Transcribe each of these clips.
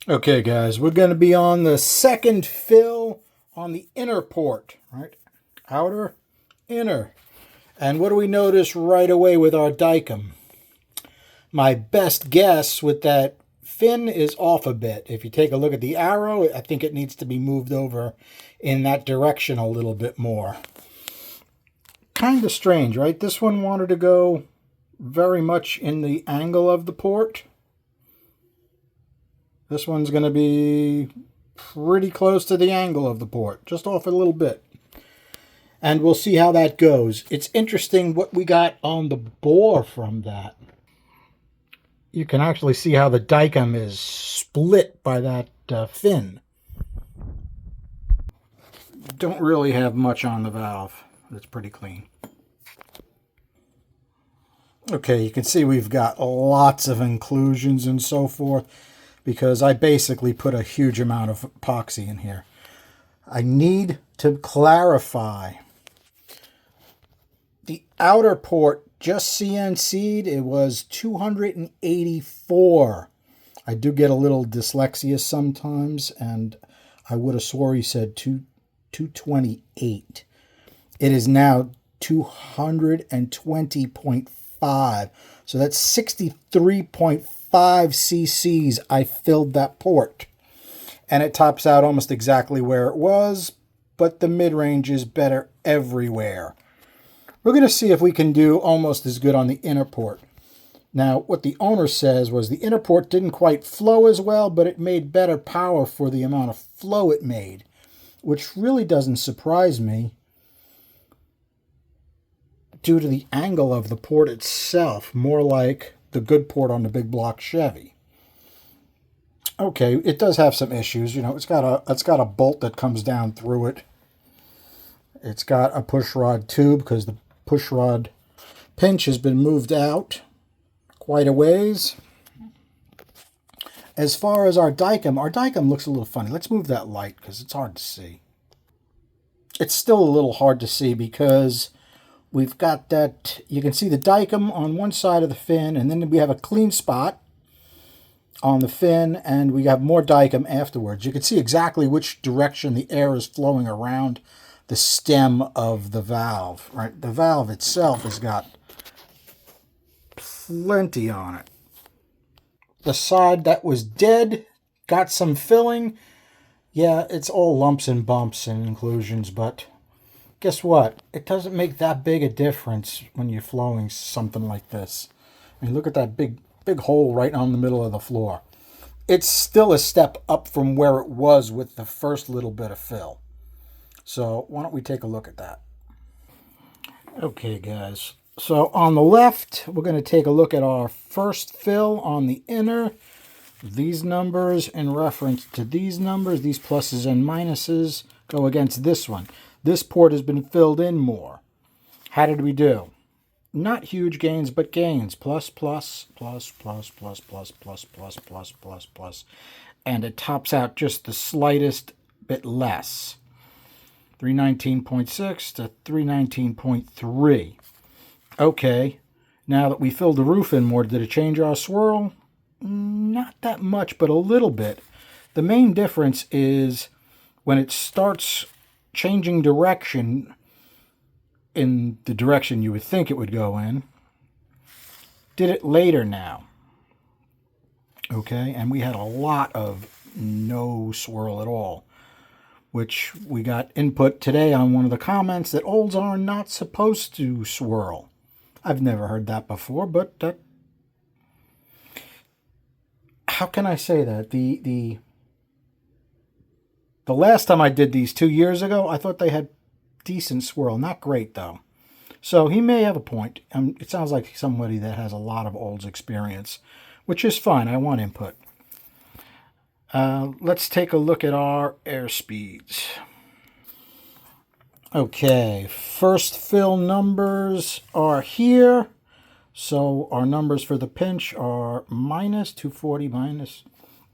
Okay, guys, we're going to be on the second fill on the inner port, right? Outer, inner. And what do we notice right away with our dicom? My best guess with that fin is off a bit. If you take a look at the arrow, I think it needs to be moved over in that direction a little bit more. Kind of strange, right? This one wanted to go very much in the angle of the port. This one's going to be pretty close to the angle of the port, just off a little bit. And we'll see how that goes. It's interesting what we got on the bore from that. You can actually see how the dicom is split by that fin. Don't really have much on the valve. It's pretty clean. Okay, you can see we've got lots of inclusions and so forth, because I basically put a huge amount of epoxy in here. I need to clarify. The outer port just CNC'd, it was 284. I do get a little dyslexia sometimes, and I would have swore he said 228. It is now 220.5. So that's 63.5 cc's I filled that port. And it tops out almost exactly where it was, but the mid-range is better everywhere. We're going to see if we can do almost as good on the inner port. Now, what the owner says was the inner port didn't quite flow as well, but it made better power for the amount of flow it made, which really doesn't surprise me due to the angle of the port itself, more like the good port on the big block Chevy. Okay, it does have some issues. You know, it's got a bolt that comes down through it. It's got a push rod tube because the push rod pinch has been moved out quite a ways. As far as our dicom looks a little funny. Let's move that light because it's hard to see. It's still a little hard to see because we've got that, you can see the dicom on one side of the fin, and then we have a clean spot on the fin, and we have more dicom afterwards. You can see exactly which direction the air is flowing around the stem of the valve, right? The valve itself has got plenty on it. The side that was dead got some filling. Yeah, it's all lumps and bumps and inclusions, but guess what? It doesn't make that big a difference when you're flowing something like this. I mean, look at that big hole right on the middle of the floor. It's still a step up from where it was with the first little bit of fill. So why don't we take a look at that? Okay, guys. So on the left, we're going to take a look at our first fill on the inner. These numbers in reference to these numbers, these pluses and minuses, go against this one. This port has been filled in more. How did we do? Not huge gains, but gains. Plus, plus, plus, plus, plus, plus, plus, plus, plus, plus, plus. And it tops out just the slightest bit less. 319.6 to 319.3. Okay, now that we filled the roof in more, did it change our swirl? Not that much, but a little bit. The main difference is when it starts changing direction in the direction you would think it would go in. Did it later now. Okay, and we had a lot of no swirl at all, which we got input today on one of the comments that olds are not supposed to swirl. I've never heard that before, but how can I say that? The last time I did these 2 years ago, I thought they had decent swirl. Not great, though. So he may have a point. It sounds like somebody that has a lot of olds experience, which is fine. I want input. Let's take a look at our air speeds. Okay, first fill numbers are here. So our numbers for the pinch are minus 240 minus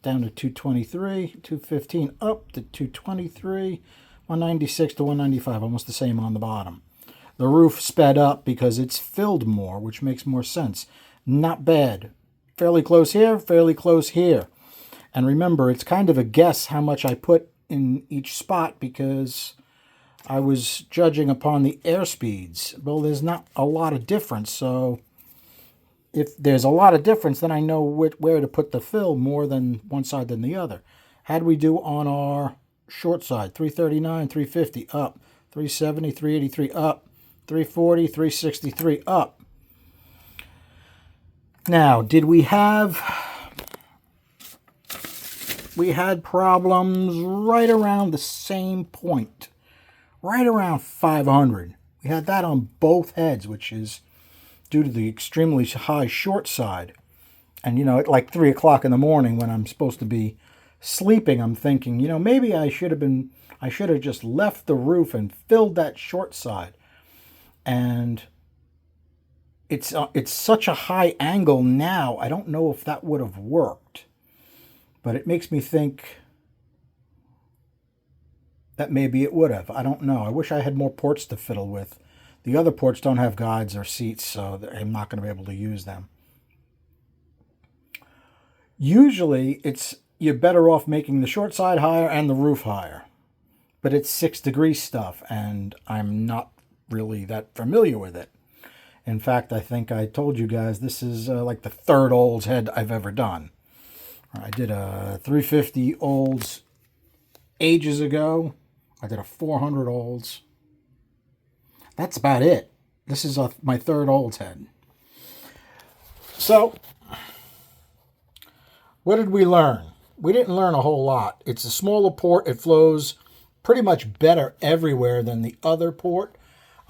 down to 223, 215 up to 223, 196 to 195, almost the same on the bottom. The roof sped up because it's filled more, which makes more sense. Not bad. Fairly close here, fairly close here. And remember, it's kind of a guess how much I put in each spot because I was judging upon the air speeds. Well, there's not a lot of difference, so if there's a lot of difference, then I know where to put the fill more than one side than the other. How do we do on our short side? 339, 350, up. 370, 383, up. 340, 363, up. Now, did we have... We had problems right around the same point. Right around 500. We had that on both heads, which is due to the extremely high short side. And, you know, at like 3 o'clock in the morning when I'm supposed to be sleeping, I'm thinking, you know, maybe I should have just left the roof and filled that short side. And it's such a high angle now, I don't know if that would have worked. But it makes me think that maybe it would have. I don't know. I wish I had more ports to fiddle with. The other ports don't have guides or seats, so I'm not going to be able to use them. Usually, you're better off making the short side higher and the roof higher. But it's 6-degree stuff, and I'm not really that familiar with it. In fact, I think I told you guys this is like the third Olds head I've ever done. I did a 350 Olds ages ago. I did a 400 Olds. That's about it. This is my third Olds head. So, what did we learn? We didn't learn a whole lot. It's a smaller port. It flows pretty much better everywhere than the other port.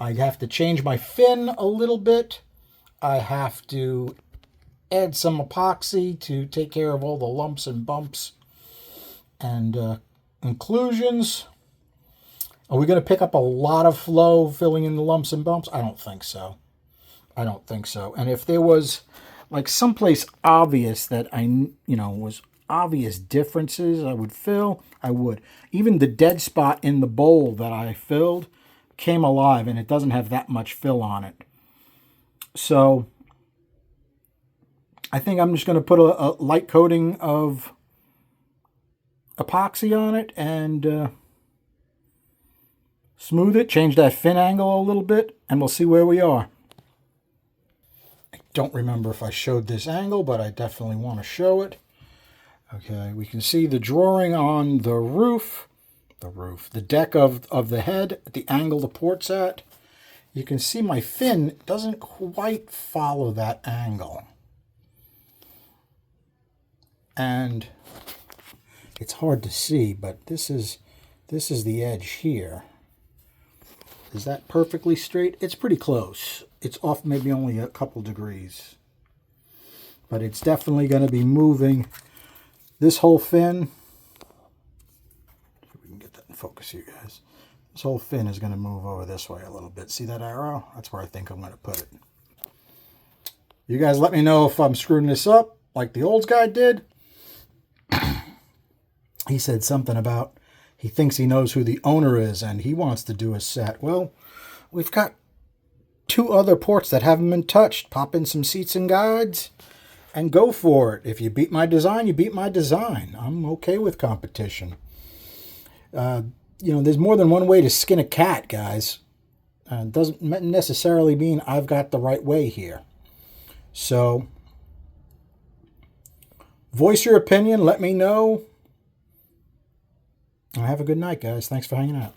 I have to change my fin a little bit. I have to add some epoxy to take care of all the lumps and bumps and inclusions. Are we going to pick up a lot of flow filling in the lumps and bumps? I don't think so. I don't think so. And if there was like someplace obvious that was obvious differences I would fill, I would. Even the dead spot in the bowl that I filled came alive, and it doesn't have that much fill on it. So I think I'm just going to put a light coating of epoxy on it and smooth it, change that fin angle a little bit, and we'll see where we are. I don't remember if I showed this angle, but I definitely want to show it. Okay, we can see the drawing on the roof, the deck of the head, the angle the port's at. You can see my fin doesn't quite follow that angle. And it's hard to see, but this is the edge here. Is that perfectly straight? It's pretty close. It's off maybe only a couple degrees. But it's definitely going to be moving this whole fin. See if we can get that in focus here, guys. This whole fin is going to move over this way a little bit. See that arrow? That's where I think I'm going to put it. You guys let me know if I'm screwing this up like the Olds guy did. He said something about he thinks he knows who the owner is and he wants to do a set. Well, we've got 2 other ports that haven't been touched. Pop in some seats and guides and go for it. If you beat my design, you beat my design. I'm okay with competition. There's more than one way to skin a cat, guys. It doesn't necessarily mean I've got the right way here. So, voice your opinion. Let me know. Have a good night, guys. Thanks for hanging out.